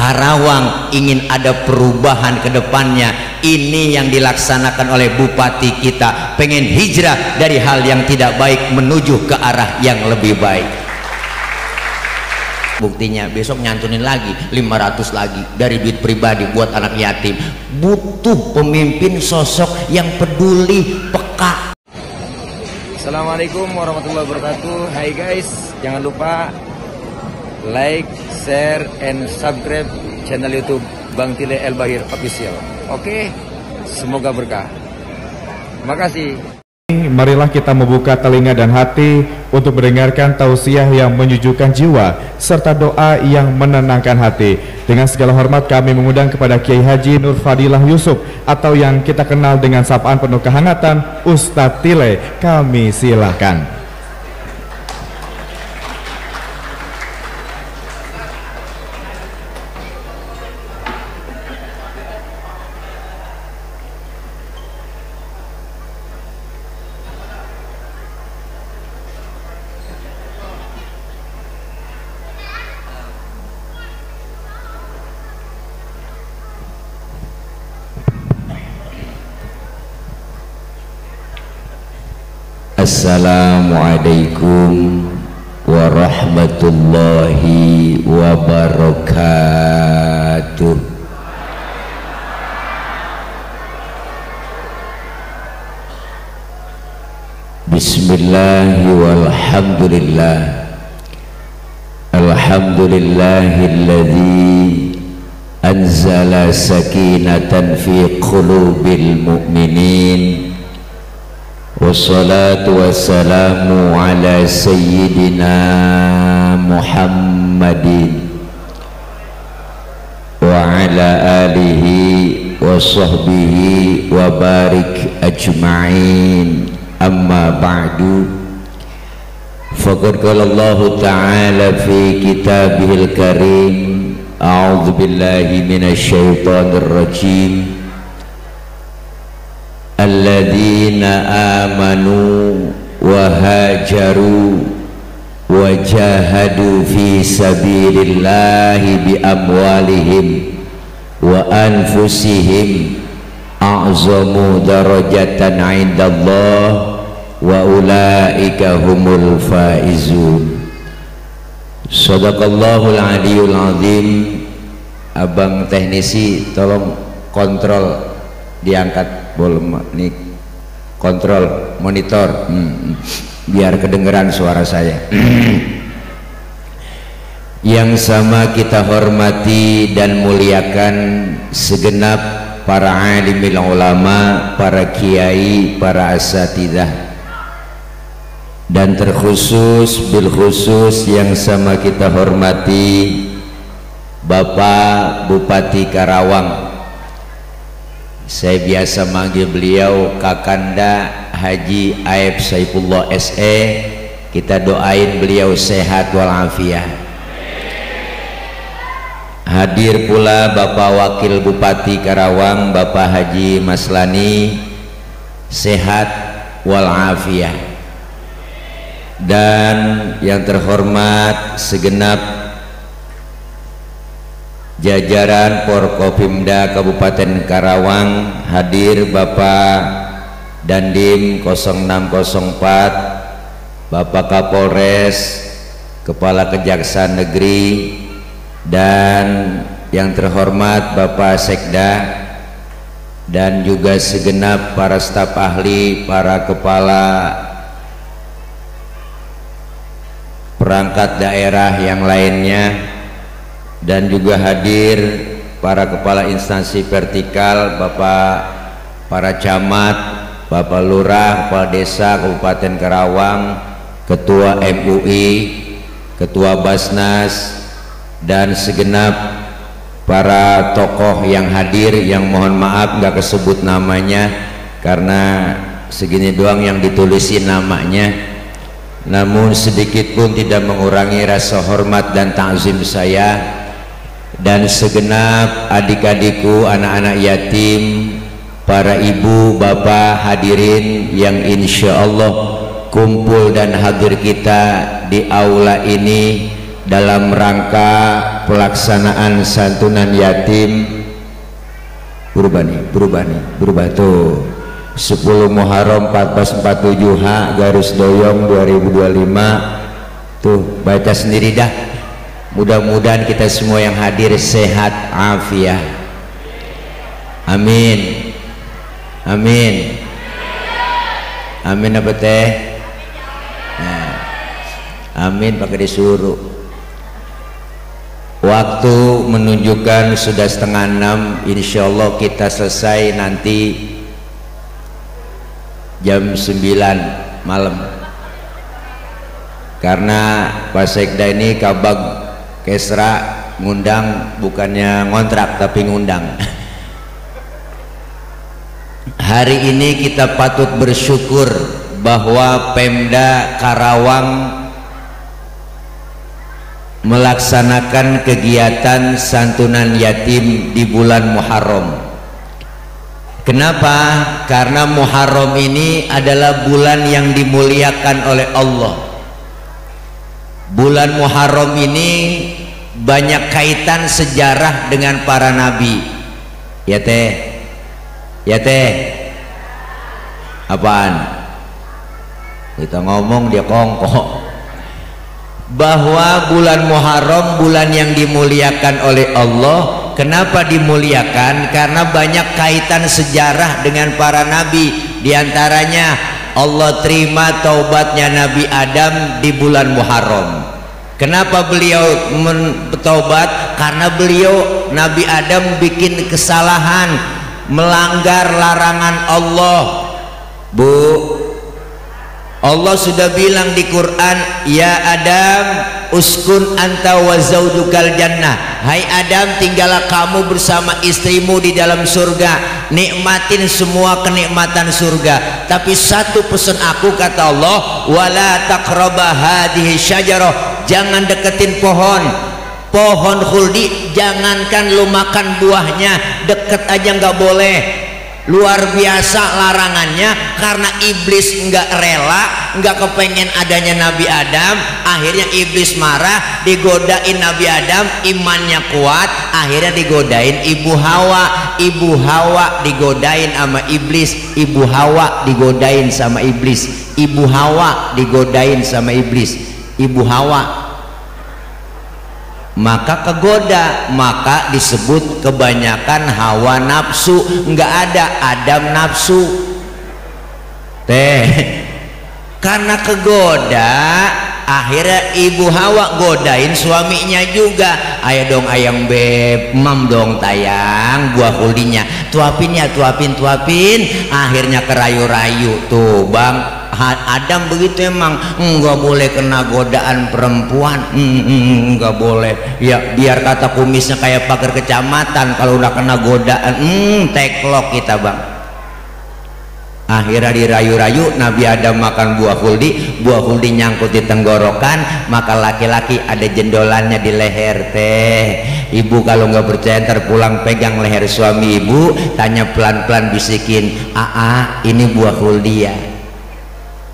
Karawang ingin ada perubahan ke depannya. Ini yang dilaksanakan oleh bupati kita, pengen hijrah dari hal yang tidak baik menuju ke arah yang lebih baik. Buktinya besok nyantunin lagi 500 lagi dari duit pribadi buat anak yatim. Butuh pemimpin sosok yang peduli, peka. Assalamualaikum warahmatullahi wabarakatuh. Hai guys, jangan lupa like, share, and subscribe channel YouTube Bang Tile El Bahir Official. Oke, semoga berkah. Makasih. Marilah kita membuka telinga dan hati untuk mendengarkan tausiah yang menyejukkan jiwa serta doa yang menenangkan hati. Dengan segala hormat kami mengundang kepada Kiai Haji Nur Fadilah Yusuf atau yang kita kenal dengan sapaan penuh kehangatan Ustadz Tile. Kami silahkan. Assalamualaikum warahmatullahi wabarakatuh. Bismillahi walhamdulillah. Alhamdulillahilladzi anzala sakinatan fi qulubil mu'minin. Wassalatu wassalamu ala sayyidina Muhammadin wa ala alihi wa sahbihi wa barik ajma'in. Amma ba'du, faqad qala Allah ta'ala fi kitabihil karim, a'udzu billahi minasy syaithanir rajim. Alladzina amanu wa hajaru wa jahadu fi sabilillahi bi amwalihim wa anfusihim a'zamu darajatan 'indallah wa ulaika humul faizun. Shadaqallahul aliyul azim. Abang teknisi tolong kontrol, diangkat volume nih, kontrol monitor, biar kedengeran suara saya. Yang sama kita hormati dan muliakan segenap para alimil ulama, para kiai, para asatidzah, dan terkhusus bil khusus yang sama kita hormati Bapak Bupati Karawang. Saya biasa manggil beliau Kakanda Haji Aib Saifullah SE. Kita doain beliau sehat walafiat. Hadir pula Bapak Wakil Bupati Karawang, Bapak Haji Maslani, sehat walafiat. Dan yang terhormat segenap jajaran Porkopimda Kabupaten Karawang, hadir Bapak Dandim 0604, Bapak Kapolres, Kepala Kejaksaan Negeri, dan yang terhormat Bapak Sekda, dan juga segenap para staf ahli, para kepala perangkat daerah yang lainnya, dan juga hadir para kepala instansi vertikal, Bapak para camat, Bapak Lurah, Kepala Desa Kabupaten Karawang, Ketua MUI, Ketua Basnas, dan segenap para tokoh yang hadir, yang mohon maaf nggak kesebut namanya karena segini doang yang ditulisin namanya, namun sedikit pun tidak mengurangi rasa hormat dan ta'zim saya. Dan segenap adik-adikku, anak-anak yatim, para ibu, bapak hadirin yang insya Allah kumpul dan hadir kita di aula ini dalam rangka pelaksanaan santunan yatim berubah tuh 10 Muharram 1447 H garis doyong 2025 tuh baca sendiri dah. Mudah-mudahan kita semua yang hadir sehat afiat. Amin. Amin. Amin apa teh? Nah, amin pakai disuruh. Waktu menunjukkan sudah 5:30. Insya Allah kita selesai nanti jam 9 malam. Karena Pak Sekda ini kabag Kesra ngundang, bukannya ngontrak tapi ngundang. Hari ini kita patut bersyukur bahwa Pemda Karawang melaksanakan kegiatan santunan yatim di bulan Muharram. Kenapa? Karena Muharram ini adalah bulan yang dimuliakan oleh Allah. Bulan Muharram ini banyak kaitan sejarah dengan para nabi. Ya teh? Ya teh? Apaan? Kita ngomong dia kongkok. Bahwa bulan Muharram bulan yang dimuliakan oleh Allah. Kenapa dimuliakan? Karena banyak kaitan sejarah dengan para nabi. Di antaranya Allah terima taubatnya Nabi Adam di bulan Muharram. Kenapa beliau bertaubat? Karena beliau Nabi Adam bikin kesalahan, melanggar larangan Allah. Bu, Allah sudah bilang di Quran, ya Adam uskun anta wa zaujukal jannah. Hai Adam, tinggallah kamu bersama istrimu di dalam surga, nikmatin semua kenikmatan surga. Tapi satu pesan aku, kata Allah, wala taqraba hadhihi syajarah, jangan deketin pohon khuldi. Jangankan lu makan buahnya, deket aja nggak boleh. Luar biasa larangannya, karena iblis nggak rela, nggak kepengen adanya Nabi Adam. Akhirnya iblis marah, digodain Nabi Adam, imannya kuat, akhirnya digodain Ibu Hawa. Ibu Hawa digodain sama iblis, Ibu Hawa digodain sama iblis, Ibu Hawa digodain sama iblis, Ibu Hawa. Maka kegoda, maka disebut kebanyakan hawa nafsu, nggak ada Adam nafsu teh. Karena kegoda, akhirnya Ibu Hawa godain suaminya juga. Ayo dong ayang beb, mam dong tayang buah kuldinya, tuapin ya, tuapin. Akhirnya kerayu-rayu tuh bang. Adam begitu emang, nggak boleh kena godaan perempuan, nggak boleh. Ya biar kata kumisnya kayak pagar kecamatan, kalau udah kena godaan, teklok kita bang. Akhirnya dirayu-rayu, Nabi Adam makan buah huldi nyangkut di tenggorokan, maka laki-laki ada jendolannya di leher teh. Ibu kalau nggak percaya ntar pulang pegang leher suami ibu, tanya pelan-pelan, bisikin, ini buah huldi ya.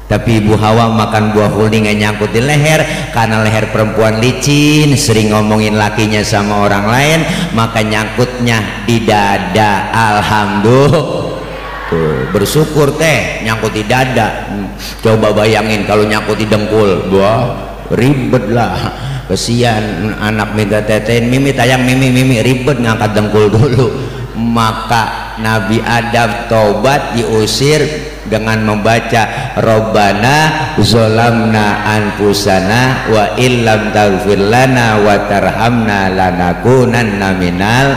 Tapi Ibu Hawa makan buah huldi nggak nyangkut di leher, karena leher perempuan licin, sering ngomongin lakinya sama orang lain, maka nyangkutnya di dada. Alhamdulillah. Tuh, bersyukur teh nyangkut di dada. Coba bayangin kalau nyangkut di dengkul, wah ribet lah. Kesian anak minta tetein, mimi tayang, mimi ribet ngangkat dengkul dulu. Maka Nabi Adam taubat, diusir dengan membaca Rabbana zolamna anfusana wa illam taghfir lana wa tarhamna lanakunanna minal.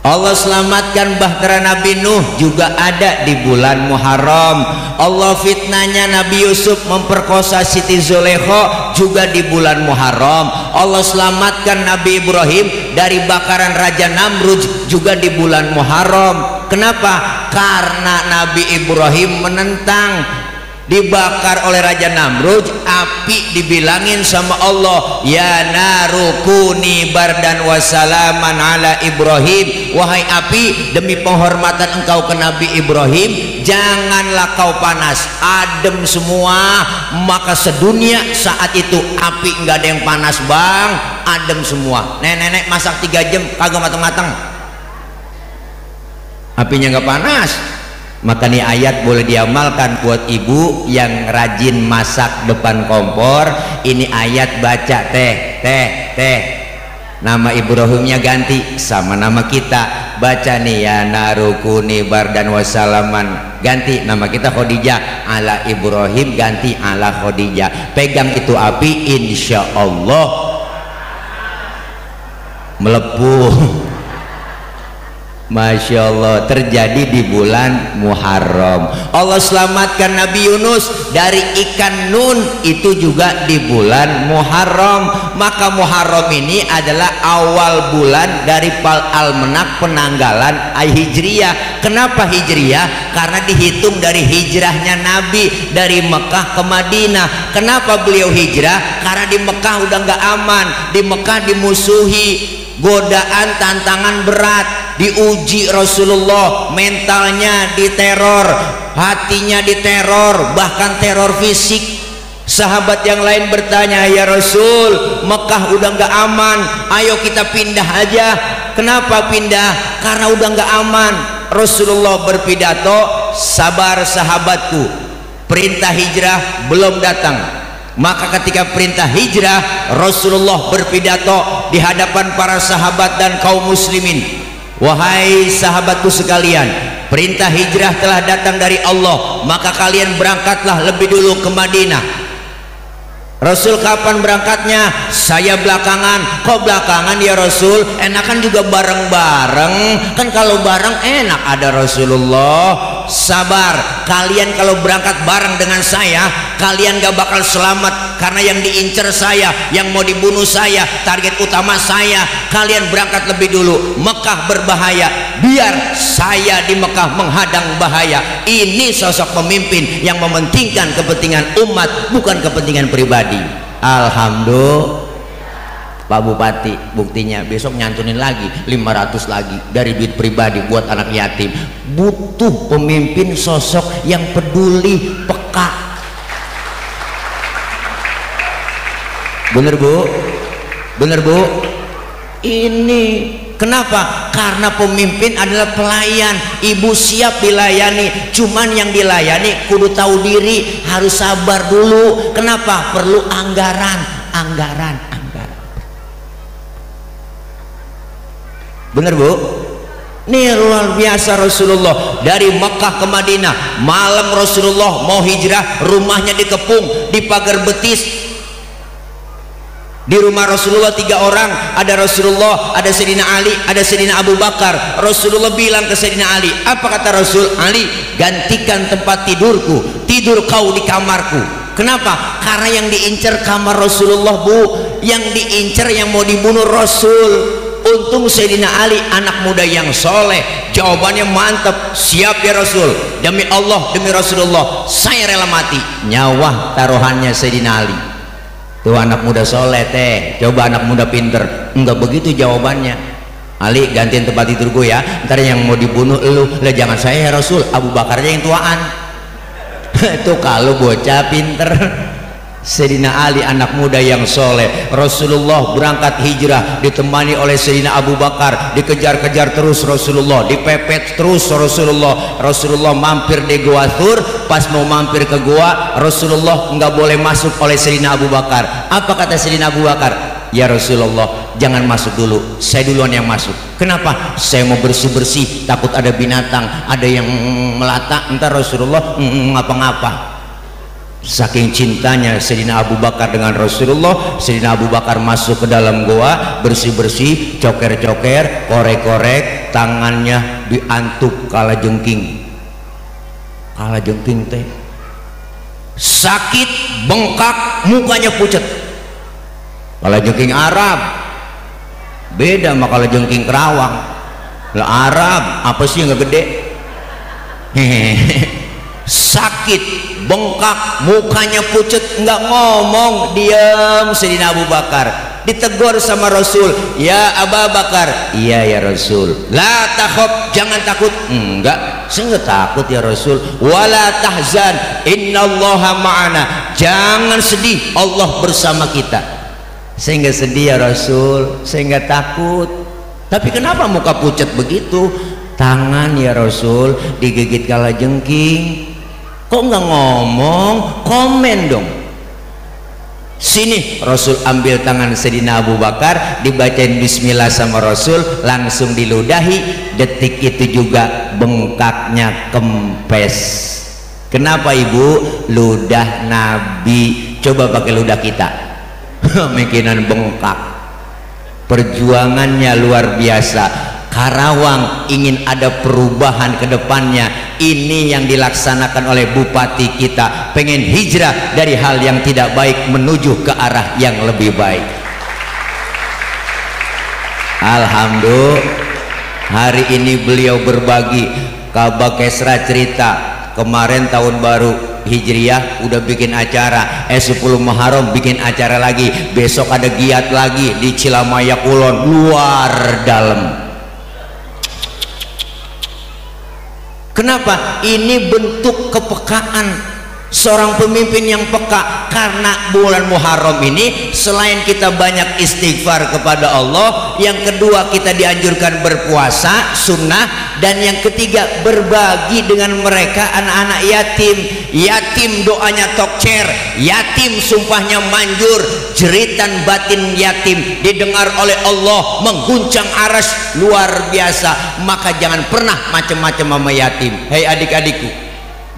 Allah selamatkan bahtera Nabi Nuh juga ada di bulan Muharram. Allah fitnahnya Nabi Yusuf memperkosa Siti Zulaikha juga di bulan Muharram. Allah selamatkan Nabi Ibrahim dari bakaran Raja Namrud juga di bulan Muharram. Kenapa? Karena Nabi Ibrahim menentang dibakar oleh Raja Namrud, api dibilangin sama Allah, ya narukuni bardan wasalaman ala Ibrahim, wahai api, demi penghormatan engkau ke Nabi Ibrahim, janganlah kau panas, adem semua. Maka sedunia saat itu api nggak ada yang panas bang, adem semua. Nenek-nenek masak 3 jam kagak matang-matang, apinya nggak panas. Maka nih ayat boleh diamalkan buat ibu yang rajin masak depan kompor. Ini ayat baca teh nama Ibrahimnya ganti sama nama kita, baca nih ya narukuni bardan wasalaman, ganti nama kita Khadijah, ala Ibrahim ganti ala Khadijah. Pegang itu api, insya Allah melepuh. Masya Allah, terjadi di bulan Muharram. Allah selamatkan Nabi Yunus dari ikan nun, itu juga di bulan Muharram. Maka Muharram ini adalah awal bulan dari almanak penanggalan Hijriyah. Kenapa Hijriyah? Karena dihitung dari hijrahnya Nabi dari Mekah ke Madinah. Kenapa beliau hijrah? Karena di Mekah udah nggak aman, di Mekah dimusuhi, godaan tantangan berat, diuji Rasulullah, mentalnya diteror, hatinya diteror, bahkan teror fisik. Sahabat yang lain bertanya, ya Rasul, Mekah udah nggak aman, ayo kita pindah aja. Kenapa pindah? Karena udah nggak aman. Rasulullah berpidato, sabar sahabatku, perintah hijrah belum datang. Maka ketika perintah hijrah, Rasulullah berpidato di hadapan para sahabat dan kaum muslimin, wahai sahabatku sekalian, perintah hijrah telah datang dari Allah, maka kalian berangkatlah lebih dulu ke Madinah. Rasul kapan berangkatnya? Saya belakangan. Kok belakangan ya Rasul? Enakan juga bareng-bareng, kan kalau bareng enak ada Rasulullah. Sabar, kalian kalau berangkat bareng dengan saya, kalian gak bakal selamat, karena yang diincer saya, yang mau dibunuh saya, target utama saya. Kalian berangkat lebih dulu, Mekah berbahaya, biar saya di Mekah menghadang bahaya. Ini sosok pemimpin yang mementingkan kepentingan umat, bukan kepentingan pribadi. Alhamdulillah. Pak Bupati, buktinya besok nyantunin lagi 500 lagi dari duit pribadi buat anak yatim. Butuh pemimpin sosok yang peduli, peka. Bener Bu? Bener Bu? Ini kenapa? Karena pemimpin adalah pelayan. Ibu siap dilayani, cuman yang dilayani kudu tahu diri, harus sabar dulu. Kenapa? Perlu anggaran. Bener Bu? Ini luar biasa Rasulullah dari Mekah ke Madinah. Malam Rasulullah mau hijrah, rumahnya dikepung, di pagar betis. Di rumah Rasulullah 3 orang, ada Rasulullah, ada Sayyidina Ali, ada Sayyidina Abu Bakar. Rasulullah bilang ke Sayyidina Ali, apa kata Rasul? Ali, gantikan tempat tidurku, tidur kau di kamarku. Kenapa? Karena yang diincar kamar Rasulullah Bu, yang diincar, yang mau dibunuh Rasul. Untung Sayyidina Ali anak muda yang soleh, jawabannya mantap, siap ya Rasul, demi Allah, demi Rasulullah, saya rela mati. Nyawa taruhannya Sayyidina Ali. Tuh anak muda soleh teh, coba anak muda pinter, enggak begitu jawabannya. Ali, gantiin tempat tidur gue ya, ntar yang mau dibunuh lu. Lah jangan saya ya Rasul, Abu Bakarnya yang tuaan. Itu kalau bocah pinter. Sayyidina Ali anak muda yang soleh. Rasulullah berangkat hijrah ditemani oleh Sayyidina Abu Bakar, dikejar-kejar terus Rasulullah, dipepet terus Rasulullah. Rasulullah mampir di Gua Thur. Pas mau mampir ke gua, Rasulullah nggak boleh masuk oleh Sayyidina Abu Bakar. Apa kata Sayyidina Abu Bakar? Ya Rasulullah, jangan masuk dulu, saya duluan yang masuk. Kenapa? Saya mau bersih-bersih, takut ada binatang, ada yang melata, entar Rasulullah ngapa-ngapa. Saking cintanya Sayyidina Abu Bakar dengan Rasulullah, Sayyidina Abu Bakar masuk ke dalam goa, bersih-bersih, coker-coker, korek-korek, tangannya diantuk kala jengking teh, sakit, bengkak, mukanya pucat. Kala jengking Arab beda sama kala jengking Kerawang. Lah Arab apa sih yang gak gede? sakit, bengkak, mukanya pucat, nggak ngomong, diam. Sayyidina Abu Bakar ditegur sama Rasul, ya Abu Bakar, iya ya Rasul, la takhaf, jangan takut. Enggak, saya nggak takut ya Rasul. Wala tahzan, innallaha ma'ana, jangan sedih, Allah bersama kita. Saya nggak sedih ya Rasul, saya nggak takut. Tapi kenapa muka pucat begitu? Tangan ya Rasul digigit kalajengking. Kok nggak ngomong, komen dong. Sini, Rasul ambil tangan Sayyidina Abu Bakar, dibacain bismillah sama Rasul, langsung diludahi. Detik itu juga bengkaknya kempes. Kenapa Ibu? Ludah Nabi. Coba pakai ludah kita, mikinan bengkak. Perjuangannya luar biasa. Karawang ingin ada perubahan ke depannya. Ini yang dilaksanakan oleh bupati kita, pengen hijrah dari hal yang tidak baik menuju ke arah yang lebih baik. Alhamdulillah, hari ini beliau berbagi. Kabak Kesra cerita kemarin tahun baru Hijriah udah bikin acara, 10 Muharram bikin acara lagi, besok ada giat lagi di Cilamaya Kulon, luar dalam. Kenapa? Ini bentuk kepekaan seorang pemimpin yang peka. Karena bulan Muharram ini selain kita banyak istighfar kepada Allah, yang kedua kita dianjurkan berpuasa sunnah, dan yang ketiga berbagi dengan mereka anak-anak yatim. Yatim doanya tokcer, yatim sumpahnya manjur, jeritan batin yatim didengar oleh Allah, mengguncang aras luar biasa. Maka jangan pernah macam-macam sama yatim. Hei adik-adikku,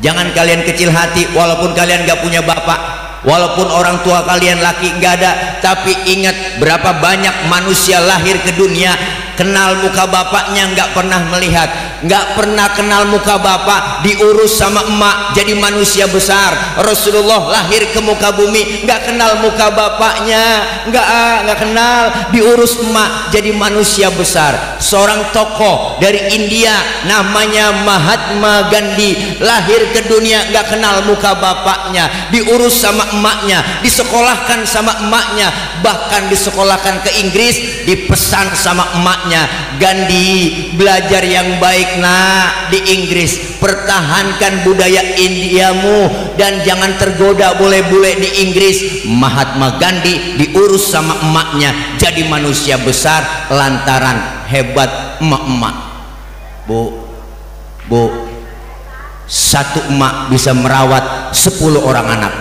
jangan kalian kecil hati walaupun kalian gak punya bapak, walaupun orang tua kalian laki gak ada. Tapi ingat, berapa banyak manusia lahir ke dunia kenal muka bapaknya nggak pernah melihat, nggak pernah kenal muka bapak, diurus sama emak jadi manusia besar. Rasulullah lahir ke muka bumi nggak kenal muka bapaknya, nggak kenal, diurus emak jadi manusia besar. Seorang tokoh dari India namanya Mahatma Gandhi lahir ke dunia nggak kenal muka bapaknya, diurus sama emaknya, disekolahkan sama emaknya, bahkan disekolahkan ke Inggris, dipesan sama emaknya, Gandhi belajar yang baik nak di Inggris, pertahankan budaya Indiamu dan jangan tergoda bule-bule di Inggris. Mahatma Gandhi diurus sama emaknya jadi manusia besar lantaran hebat emak-emak. Bu, satu emak bisa merawat 10 orang anak,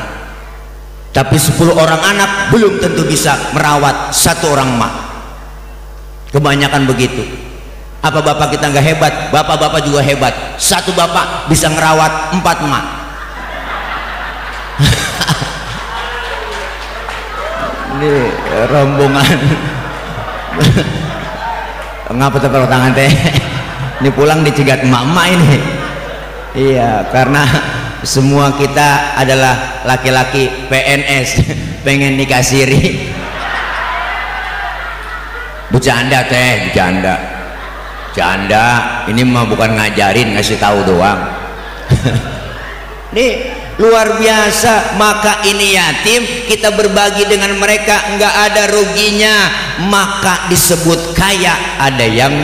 tapi 10 orang anak belum tentu bisa merawat satu orang emak. Kebanyakan begitu. Apa bapak kita nggak hebat? Bapak-bapak juga hebat. Satu bapak bisa ngerawat 4 emak. Ini rombongan. Ngapa tepuk tangan teh? Ini pulang dicegat emak-emak ini. Iya, karena semua kita adalah laki-laki PNS, pengen nikah siri. Bercanda teh, bercanda. Ini mah bukan ngajarin, ngasih tahu doang. Nih luar biasa. Maka ini yatim, kita berbagi dengan mereka, nggak ada ruginya. Maka disebut kaya. Ada yang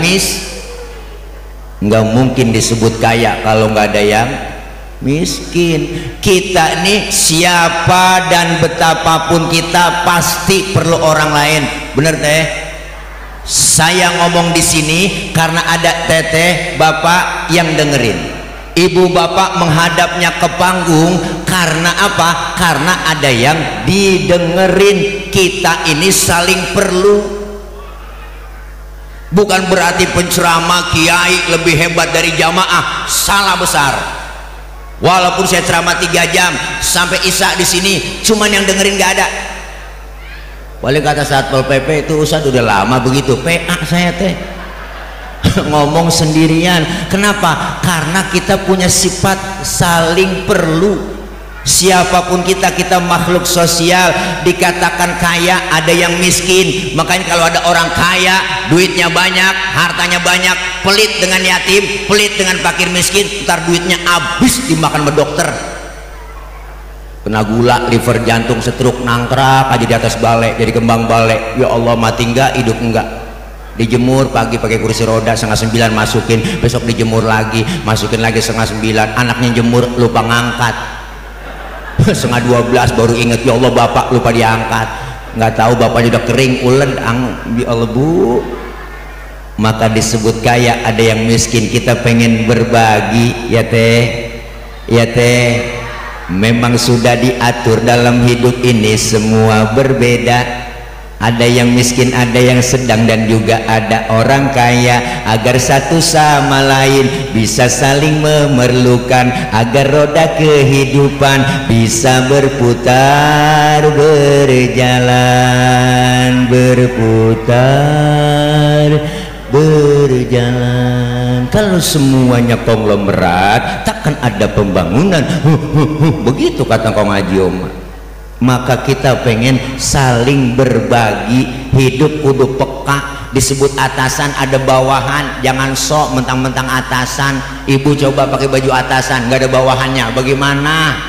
nggak mungkin disebut kaya kalau nggak ada yang miskin. Kita nih siapa dan betapapun kita pasti perlu orang lain. Bener teh? Saya ngomong di sini karena ada teteh bapak yang dengerin, ibu bapak menghadapnya ke panggung. Karena apa? Karena ada yang didengerin. Kita ini saling perlu. Bukan berarti penceramah kiai lebih hebat dari jamaah, salah besar. Walaupun saya ceramah 3 jam sampai isya di sini, cuman yang dengerin gak ada. Wali kata Satpol PP itu Ustaz udah lama begitu. PA saya teh ngomong sendirian. Kenapa? Karena kita punya sifat saling perlu. Siapapun kita makhluk sosial. Dikatakan kaya, ada yang miskin. Makanya kalau ada orang kaya, duitnya banyak, hartanya banyak, pelit dengan yatim, pelit dengan fakir miskin, ntar duitnya habis dimakan sama dokter, kena gula, liver, jantung, stroke, nangkrak aja di atas balai, jadi kembang balai. Ya Allah, mati enggak, hidup enggak. Dijemur pagi pakai kursi roda, 8:30 masukin, besok dijemur lagi, masukin lagi 8:30. Anaknya jemur lupa ngangkat, 11:30 baru inget, ya Allah bapak lupa diangkat. Nggak tahu bapaknya udah kering, ulen, ya Allah bu. Maka disebut kaya, ada yang miskin. Kita pengen berbagi, ya teh, ya teh. Memang sudah diatur dalam hidup ini semua berbeda. Ada yang miskin, ada yang sedang, dan juga ada orang kaya, agar satu sama lain bisa saling memerlukan, agar roda kehidupan bisa berputar, berjalan, berputar, berjalan. Kalau semuanya konglomerat, takkan ada pembangunan. Begitu kata Kong Haji Omar. Maka kita pengen saling berbagi. Hidup kudu peka. Disebut atasan ada bawahan, jangan sok mentang-mentang atasan. Ibu coba pakai baju atasan nggak ada bawahannya, bagaimana?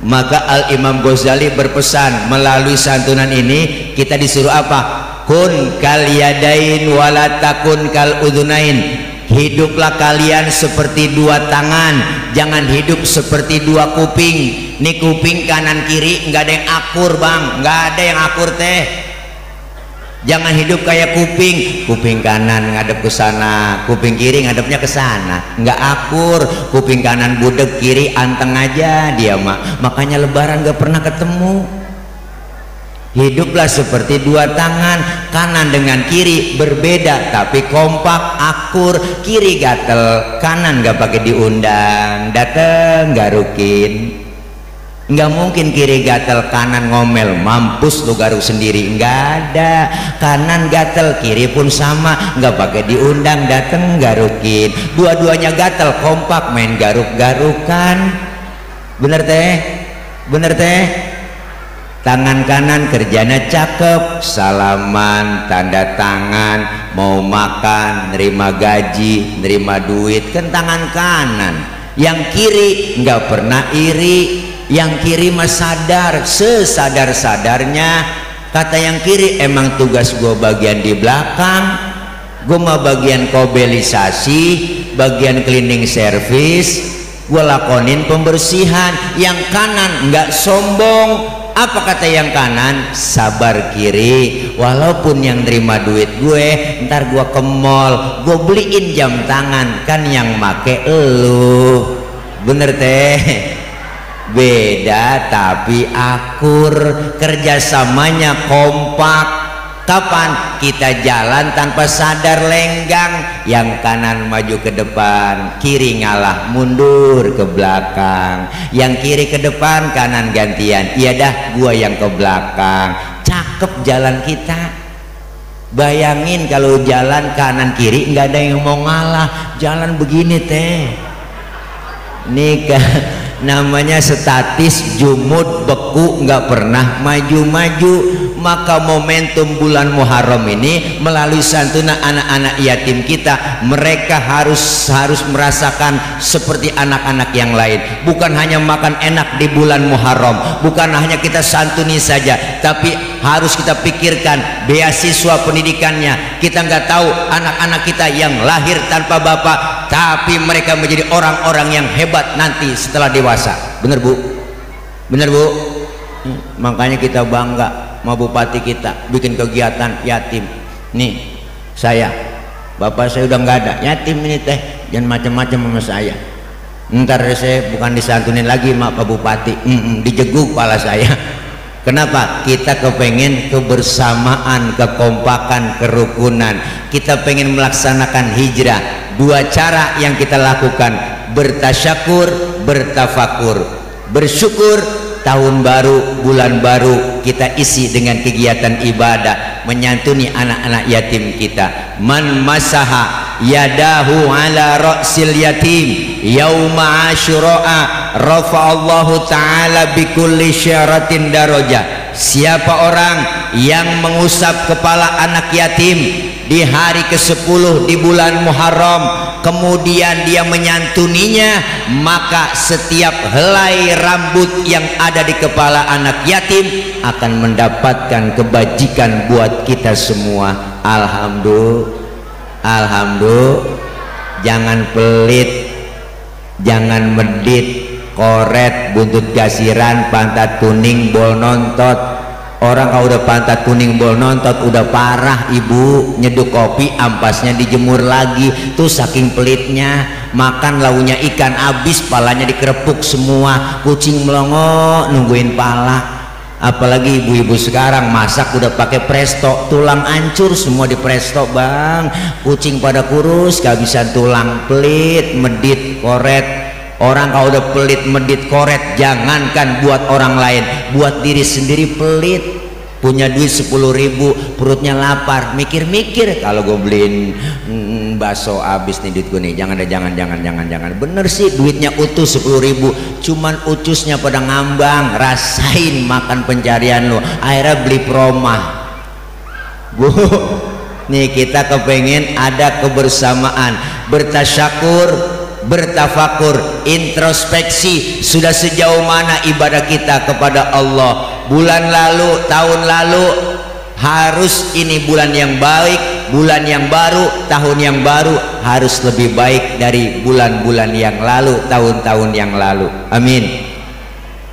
Maka Al-Imam Ghazali berpesan melalui santunan ini, kita disuruh apa? Kun kal yadain walatakun kal udunain. Hiduplah kalian seperti dua tangan, jangan hidup seperti dua kuping. Nih kuping kanan kiri nggak ada yang akur bang, nggak ada yang akur teh. Jangan hidup kayak kuping, kuping kanan ngadep ke sana, kuping kiri ngadepnya ke sana, nggak akur. Kuping kanan budek, kiri anteng aja dia mah. Makanya lebaran nggak pernah ketemu. Hiduplah seperti dua tangan, kanan dengan kiri berbeda tapi kompak, akur. Kiri gatel, kanan gak pakai diundang, dateng garukin. Nggak mungkin kiri gatel kanan ngomel, mampus lu garuk sendiri. Nggak ada. Kanan gatel kiri pun sama, nggak pakai diundang, dateng garukin. Dua-duanya gatel kompak, main garuk-garukan. Bener teh, bener teh. Tangan kanan kerjanya cakep, salaman, tanda tangan, mau makan, nerima gaji, nerima duit, kan tangan kanan. Yang kiri nggak pernah iri, yang kiri mah sadar, sesadar-sadarnya. Kata yang kiri, emang tugas gue bagian di belakang, gue mah bagian kobelisasi, bagian cleaning service, gue lakonin pembersihan. Yang kanan nggak sombong. Apa kata yang kanan? Sabar kiri, walaupun yang terima duit gue, ntar gue ke mall, gue beliin jam tangan, kan yang make elu. Bener teh? Beda tapi akur, kerjasamanya kompak. Kapan kita jalan tanpa sadar lenggang, yang kanan maju ke depan, kiri ngalah mundur ke belakang. Yang kiri ke depan, kanan gantian. Iya dah, gua yang ke belakang. Cakep jalan kita. Bayangin kalau jalan kanan kiri nggak ada yang mau ngalah. Jalan begini teh, nikah namanya statis, jumud, beku, nggak pernah maju-maju. Maka momentum bulan Muharram ini melalui santunan anak-anak yatim kita, mereka harus merasakan seperti anak-anak yang lain. Bukan hanya makan enak di bulan Muharram, bukan hanya kita santuni saja, tapi harus kita pikirkan beasiswa pendidikannya. Kita nggak tahu anak-anak kita yang lahir tanpa bapak, tapi mereka menjadi orang-orang yang hebat nanti setelah dewasa. Bener bu? Bener bu? Makanya kita bangga sama bupati kita bikin kegiatan yatim. Nih saya, bapak saya udah nggak ada, yatim ini teh, jangan macam-macam sama saya. Ntar saya bukan disantunin lagi sama Pak Bupati, dijeguk kepala saya. Kenapa? Kita kepengen kebersamaan, kekompakan, kerukunan. Kita pengen melaksanakan hijrah. Dua cara yang kita lakukan: bertasyakur, bertafakur. Bersyukur, tahun baru, bulan baru kita isi dengan kegiatan ibadah, menyantuni anak-anak yatim kita. Man masaha yadahu ala ra'sil yatim yauma asyura'a rafa'allahu ta'ala bikulli syaratin darajah. Siapa orang yang mengusap kepala anak yatim di hari ke-10 di bulan Muharram, kemudian dia menyantuninya, maka setiap helai rambut yang ada di kepala anak yatim akan mendapatkan kebajikan buat kita semua. Alhamdulillah. Jangan pelit, jangan medit, koret, buntut gasiran, pantat kuning, bol nontot. Orang kalau udah pantat kuning bol nontot udah parah, ibu. Nyeduk kopi ampasnya dijemur lagi, tuh saking pelitnya. Makan launya ikan habis, palanya dikerepuk semua, kucing melongo nungguin pala. Apalagi ibu-ibu sekarang masak udah pakai presto, tulang hancur semua di presto bang. Kucing pada kurus, kehabisan tulang. Pelit, medit, koret. Orang kalau udah pelit, medit, koret, jangankan buat orang lain, buat diri sendiri pelit. Punya duit 10.000, perutnya lapar, mikir-mikir kalau gue beliin bakso habis nih duit gue nih. Jangan. Bener sih duitnya utuh 10.000, cuman ucusnya pada ngambang. Rasain makan pencarian lo, akhirnya beli promah. Bu, nih kita kepengen ada kebersamaan, bertasyakur, bertafakur, introspeksi. Sudah sejauh mana ibadah kita kepada Allah? Bulan lalu, tahun lalu, harus ini bulan yang baik, bulan yang baru, tahun yang baru harus lebih baik dari bulan-bulan yang lalu, tahun-tahun yang lalu. Amin.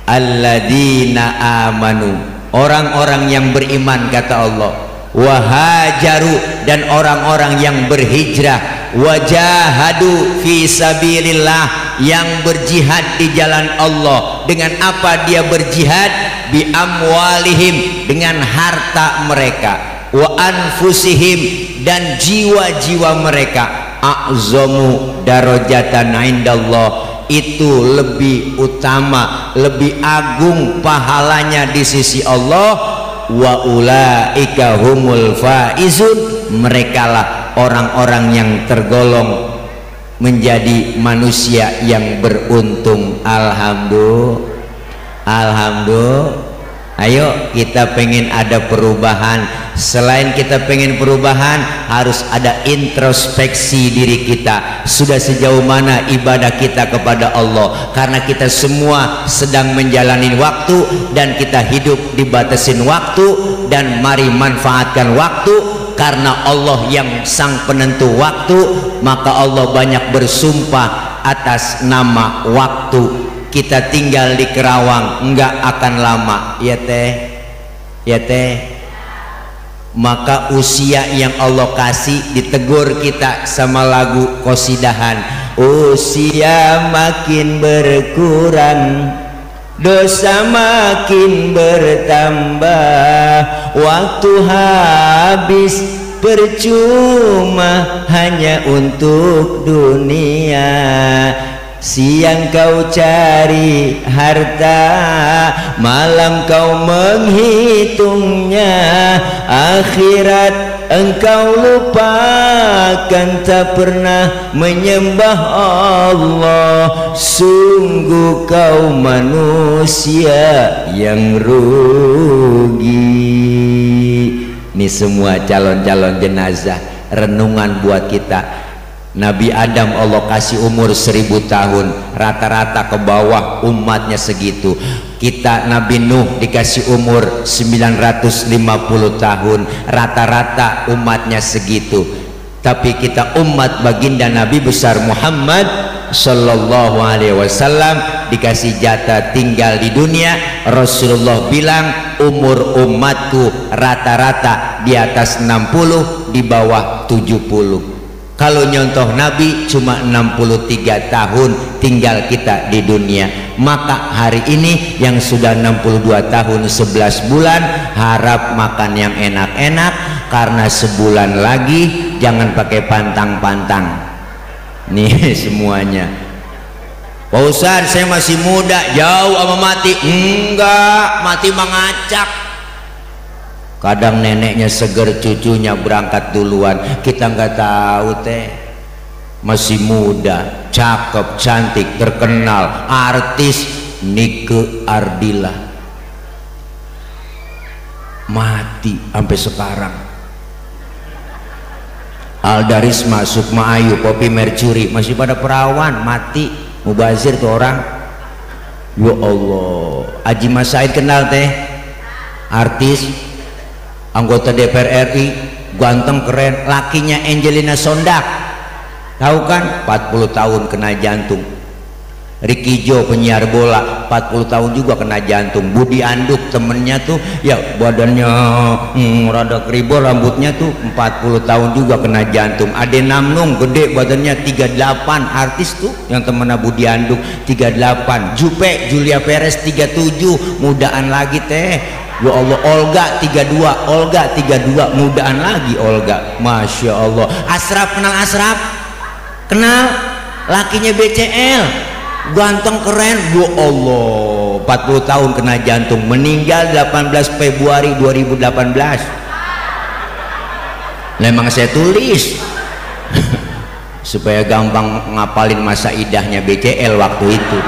Alladzina amanu, orang-orang yang beriman kata Allah. Wahajaru, dan orang-orang yang berhijrah. Wajahadu fi sabilillah, yang berjihad di jalan Allah. Dengan apa dia berjihad? Bi amwalihim, dengan harta mereka. Wa anfusihim, dan jiwa-jiwa mereka. A'zamu darajatan indallah, itu lebih utama, lebih agung pahalanya di sisi Allah. Wa ulaika humul faizun, merekalah orang-orang yang tergolong menjadi manusia yang beruntung. Alhamdulillah. Ayo kita pengen ada perubahan. Selain kita pengen perubahan, harus ada introspeksi diri kita. Sudah sejauh mana ibadah kita kepada Allah? Karena kita semua sedang menjalani waktu, dan kita hidup dibatasin waktu. Dan mari manfaatkan waktu, karena Allah yang sang penentu waktu. Maka Allah banyak bersumpah atas nama waktu. Kita tinggal di Kerawang enggak akan lama, ya teh. Maka usia yang Allah kasih, ditegur kita sama lagu qosidahan. Usia makin berkurang, dosa makin bertambah, waktu habis percuma hanya untuk dunia. Siang kau cari harta, malam kau menghitungnya, akhirat engkau lupakan, tak pernah menyembah Allah. Sungguh kau manusia yang rugi. Ini semua calon-calon jenazah, renungan buat kita. Nabi Adam Allah kasih umur 1000 tahun, rata-rata ke bawah umatnya segitu. Kita Nabi Nuh dikasih umur 950 tahun, rata-rata umatnya segitu. Tapi kita umat baginda Nabi besar Muhammad Sallallahu Alaihi Wasallam dikasih jatah tinggal di dunia. Rasulullah bilang umur umatku rata-rata di atas 60, di bawah 70. Kalau nyontoh Nabi cuma 63 tahun tinggal kita di dunia. Maka hari ini yang sudah 62 tahun 11 bulan, harap makan yang enak-enak, karena sebulan lagi jangan pakai pantang-pantang. Nih semuanya. Pak Ustadz, saya masih muda, jauh sama mati. Enggak, mati mengacak. Kadang neneknya seger, cucunya berangkat duluan, kita nggak tahu teh. masih muda, cakep, cantik, terkenal, artis, Nike Ardila, mati sampai sekarang. Alda Risma, Sukma Ayu, Poppy Mercury masih pada perawan, mati. Mubazir tuh orang. Ya Allah. Haji Mas Said kenal teh, artis, anggota DPR RI, ganteng keren, lakinya Angelina Sondak, tahu kan? 40 tahun kena jantung. Ricky Jo penyiar bola 40 tahun juga kena jantung. Budi Anduk temennya tuh ya badannya rada keribol, rambutnya tuh 40 tahun juga kena jantung. Ade Namnung gede badannya 38, artis tuh yang temennya Budi Anduk 38. Jupe Julia Perez 37, mudaan lagi teh. Ya Allah. Olga 32, mudaan lagi Olga, Masya Allah. Asraf, kenal Asraf? Kenal? Lakinya BCL, ganteng keren. Ya Allah, 40 tahun kena jantung, meninggal 18 Februari 2018. Memang saya tulis supaya gampang ngapalin masa idahnya BCL waktu itu.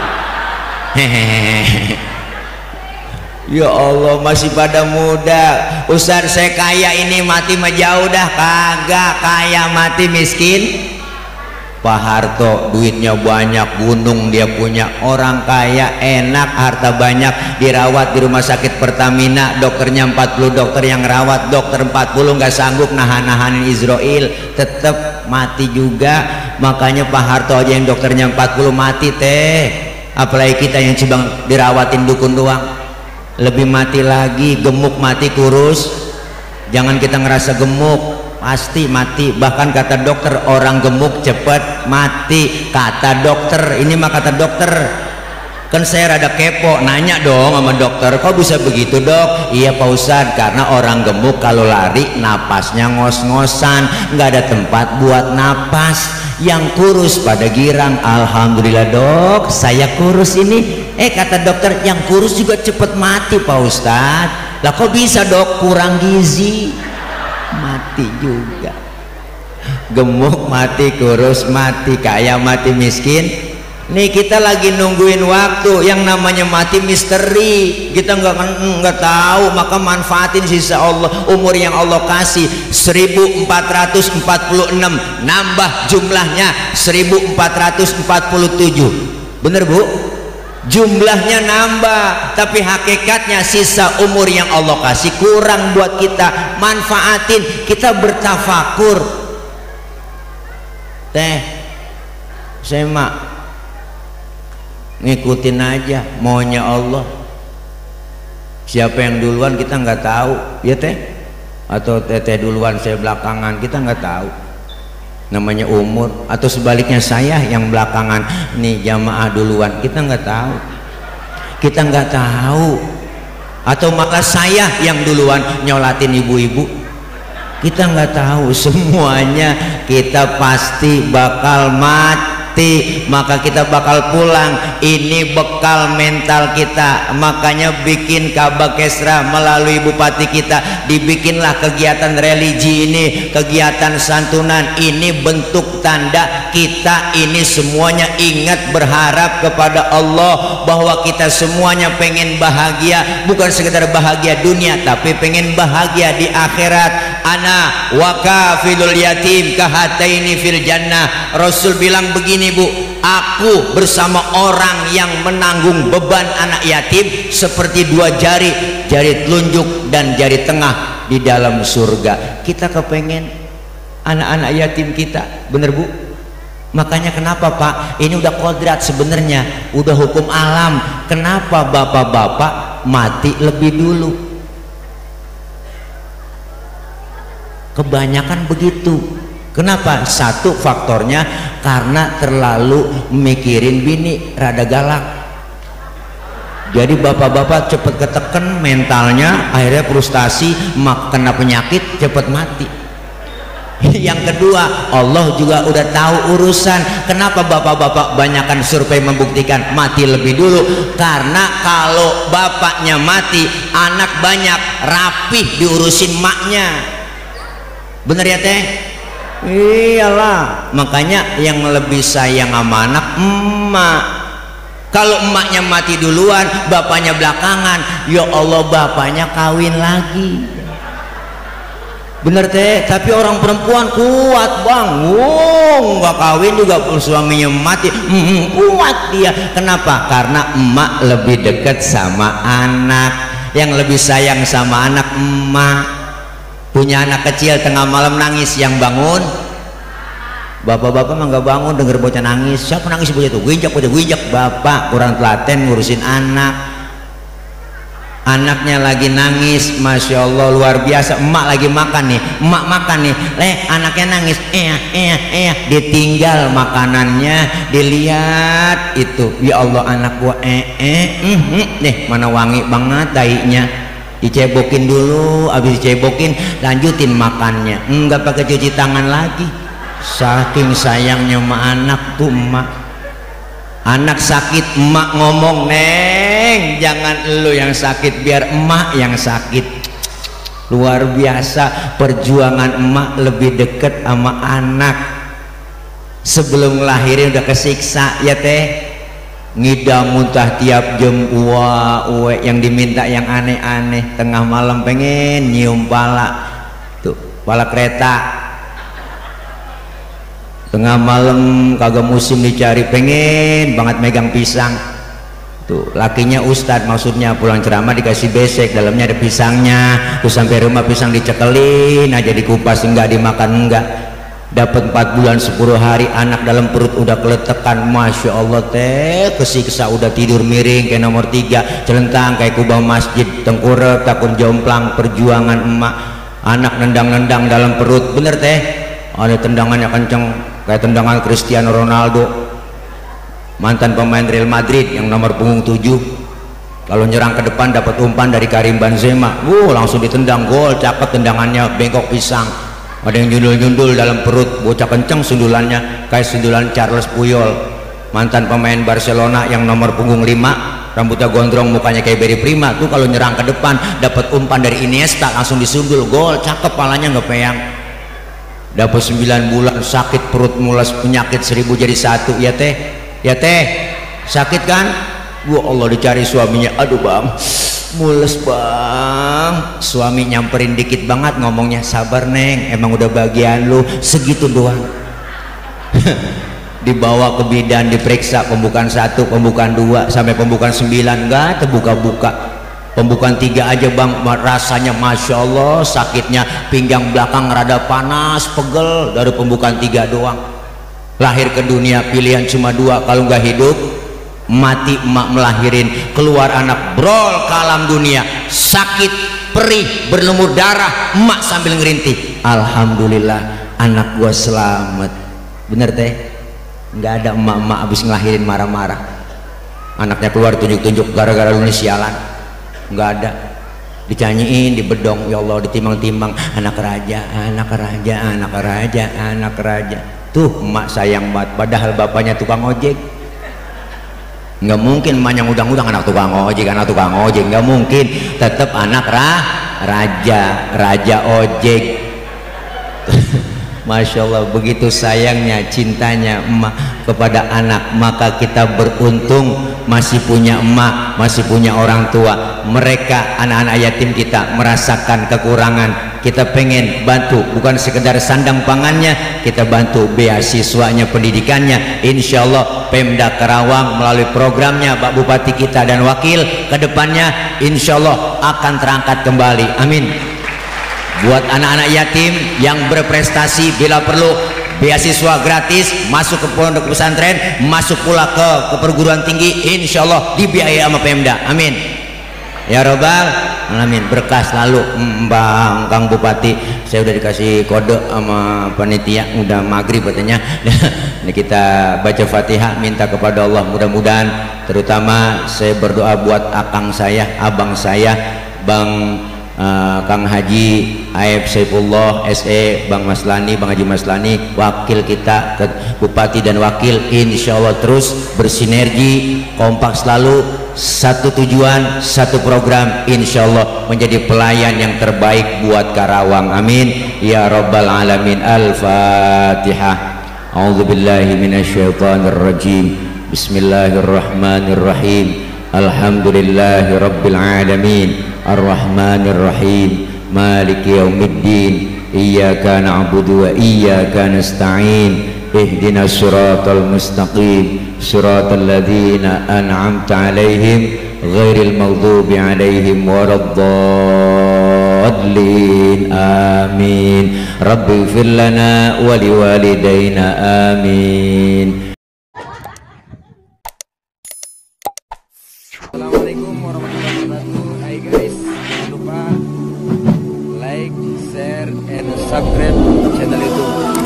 Ya Allah, masih pada muda. Ustaz, saya kaya ini mati mah jauh dah. Kagak, kaya mati miskin. Pak Harto duitnya banyak, gunung dia punya. Orang kaya enak, harta banyak, dirawat di rumah sakit Pertamina, dokternya 40 dokter yang rawat, dokter 40 nggak sanggup nahan-nahanin Israel, tetap mati juga. Makanya Pak Harto aja yang dokternya 40 mati teh, apalagi kita yang cuma dirawatin dukun doang, lebih mati lagi. Gemuk mati, kurus jangan kita ngerasa gemuk, pasti mati. Bahkan kata dokter, orang gemuk cepat mati, kata dokter. Ini mah kata dokter. Kan saya rada kepo, nanya dong sama dokter, kok bisa begitu dok? Iya Pak Ustadz, karena orang gemuk kalau lari napasnya ngos-ngosan, nggak ada tempat buat napas. Yang kurus pada girang. Alhamdulillah dok, saya kurus ini. Kata dokter, yang kurus juga cepet mati Pak Ustadz. Lah kok bisa dok? Kurang gizi, mati juga. Gemuk mati, kurus mati, kaya mati, miskin. Nih kita lagi nungguin waktu, yang namanya mati misteri, kita nggak tahu. Maka manfaatin sisa Allah, umur yang Allah kasih. 1446 nambah jumlahnya 1447, bener Bu? Jumlahnya nambah, tapi hakikatnya sisa umur yang Allah kasih kurang buat kita. Manfaatin, kita bertafakur. Teh, saya mak ngikutin aja maunya Allah. Siapa yang duluan kita nggak tahu, ya teh, atau teteh duluan saya belakangan, kita nggak tahu. Namanya umur. Atau sebaliknya saya yang belakangan nih jamaah duluan, kita nggak tahu. Kita nggak tahu. Atau malah saya yang duluan nyolatin ibu-ibu, kita nggak tahu. Semuanya kita pasti bakal mati, maka kita bakal pulang. Ini bekal mental kita. Makanya bikin Kabak Kesra melalui bupati kita, dibikinlah kegiatan religi ini, kegiatan santunan ini, bentuk tanda kita ini semuanya ingat berharap kepada Allah bahwa kita semuanya pengen bahagia, bukan sekedar bahagia dunia tapi pengen bahagia di akhirat. Ana wa kafilul yatim kahataini fil jannah. Rasul bilang begini Bu, aku bersama orang yang menanggung beban anak yatim seperti dua jari, jari telunjuk dan jari tengah di dalam surga. Kita kepengen anak-anak yatim kita, bener Bu? Makanya kenapa Pak, ini udah kodrat sebenarnya, udah hukum alam. Kenapa bapak-bapak mati lebih dulu? Kebanyakan begitu. Kenapa? Satu faktornya karena terlalu mikirin bini, rada galak. Jadi bapak-bapak cepet keteken mentalnya, akhirnya frustasi, kena penyakit, cepet mati. Yang kedua, Allah juga udah tahu urusan. Kenapa bapak-bapak banyakan survei membuktikan mati lebih dulu? Karena kalau bapaknya mati, anak banyak, rapih diurusin maknya. Bener ya teh? Iyalah, makanya yang lebih sayang sama anak emak. Kalau emaknya mati duluan, bapaknya belakangan, ya Allah bapaknya kawin lagi. Bener teh, tapi orang perempuan kuat bang, nggak kawin juga suaminya mati, kuat dia. Kenapa? Karena emak lebih dekat sama anak. Yang lebih sayang sama anak emak. Punya anak kecil tengah malam nangis, yang bangun bapak-bapak mah nggak bangun denger bocah nangis. Siapa nangis bocah itu? Wijak bapak kurang telaten ngurusin anak. Anaknya lagi nangis, masya Allah luar biasa. Emak lagi makan nih, emak makan nih, anaknya nangis, ditinggal makanannya, dilihat itu, ya Allah anak gua nih mana wangi banget dainya, dicebokin dulu, habis dicebokin lanjutin makannya, enggak pakai cuci tangan lagi, saking sayangnya sama anak tuh emak. Anak sakit emak ngomong, neng jangan lu yang sakit biar emak yang sakit. Luar biasa perjuangan emak lebih deket sama anak. Sebelum ngelahirin udah kesiksa ya teh, ngidam muntah tiap jam, uwe yang diminta yang aneh-aneh. Tengah malam pengen nyium pala tuh, pala kereta. Tengah malam kagak musim dicari, pengen banget megang pisang tuh. Lakinya ustadz, maksudnya pulang ceramah dikasih besek, dalamnya ada pisangnya tuh. Sampai rumah pisang dicekelin aja, dikupas enggak, dimakan enggak. Dapat 4 bulan 10 hari, anak dalam perut udah keletekan, masya Allah teh, kesiksa. Udah tidur miring kayak nomor 3, celentang kayak kubah masjid, tengkurap takut jomplang. Perjuangan emak, anak nendang-nendang dalam perut, bener teh, ada tendangannya kenceng kayak tendangan Cristiano Ronaldo, mantan pemain Real Madrid yang nomor punggung 7. Kalau nyerang ke depan dapat umpan dari Karim Benzema, langsung ditendang, gol, cakep tendangannya, bengkok pisang. Ada yang nyundul-nyundul dalam perut, bocah kenceng sundulannya kayak sundulan Charles Puyol, mantan pemain Barcelona yang nomor punggung 5, rambutnya gondrong, mukanya kayak Barry Prima tuh. Kalau nyerang ke depan dapat umpan dari Iniesta, langsung disundul, gol, cakep, palanya ngepeyang. Dapat 9 bulan sakit perut, mulas, penyakit 1000 jadi 1. Ya teh, ya teh, sakit kan? Allah, dicari suaminya, aduh bang, mules bang. Suami nyamperin dikit banget ngomongnya, sabar neng, emang udah bagian lu, segitu doang. Dibawa ke bidan, diperiksa pembukaan 1, pembukaan 2, sampai pembukaan 9 enggak terbuka-buka. Pembukaan 3 aja bang, rasanya masya Allah, sakitnya pinggang belakang rada panas, pegel, dari pembukaan 3 doang. Lahir ke dunia pilihan cuma 2, kalau nggak hidup mati. Emak melahirin, keluar anak, brol ke alam dunia, sakit, perih, berlumur darah, emak sambil ngerintih, alhamdulillah anak gua selamat. Bener teh, nggak ada emak-emak abis ngelahirin marah-marah, anaknya keluar tunjuk-tunjuk gara-gara lu nih sialan. Nggak ada, dicanyiin, dibedong, ya Allah, ditimbang-timbang, anak raja, anak raja, anak raja, anak raja. Tuh emak sayang banget, padahal bapaknya tukang ojek. Nggak mungkin emak yang udang-udang anak tukang ojek, nggak mungkin. Tetap anak raja ojek. Masya Allah, begitu sayangnya, cintanya emak kepada anak. Maka kita beruntung masih punya emak, masih punya orang tua. Mereka, anak-anak yatim kita, merasakan kekurangan. Kita pengen bantu, bukan sekedar sandang pangannya, kita bantu beasiswanya, pendidikannya. Insya Allah Pemda Karawang melalui programnya Pak Bupati kita dan wakil, kedepannya insya Allah akan terangkat kembali, amin. Buat anak-anak yatim yang berprestasi, bila perlu beasiswa gratis, masuk ke pondok pesantren, masuk pula ke perguruan tinggi, insya Allah dibiayai sama Pemda, amin ya robbal alamin. Berkah selalu Bang Kang Bupati. Saya udah dikasih kode sama panitia, udah maghrib katanya. Ini kita baca Fatihah, minta kepada Allah mudah-mudahan, terutama saya berdoa buat akang saya, abang saya, Bang Kang Haji Aib Saifullah SE, Bang Maslani, Bang Haji Maslani, wakil kita Bupati dan wakil, insya Allah terus bersinergi, kompak selalu, satu tujuan, satu program, insya Allah menjadi pelayan yang terbaik buat Karawang. Amin ya rabbal alamin. Al-Fatihah. A'udzubillahi minasyaitonirrajim. Bismillahirrahmanirrahim. Alhamdulillahi rabbil alamin. Ar-Rahmanir-Rahim. Maliki yaumiddin. Iyyaka na'budu wa iyyaka nasta'in. Ihdinas siratal mustaqim. Siratal ladzina an'amta 'alaihim ghairil maghdubi 'alaihim waraddallin. Amin. Rabbighfir lana wa liwalidayna. Amin. Assalamualaikum warahmatullahi wabarakatuh. Hai guys, jangan lupa like, share, and subscribe channel YouTube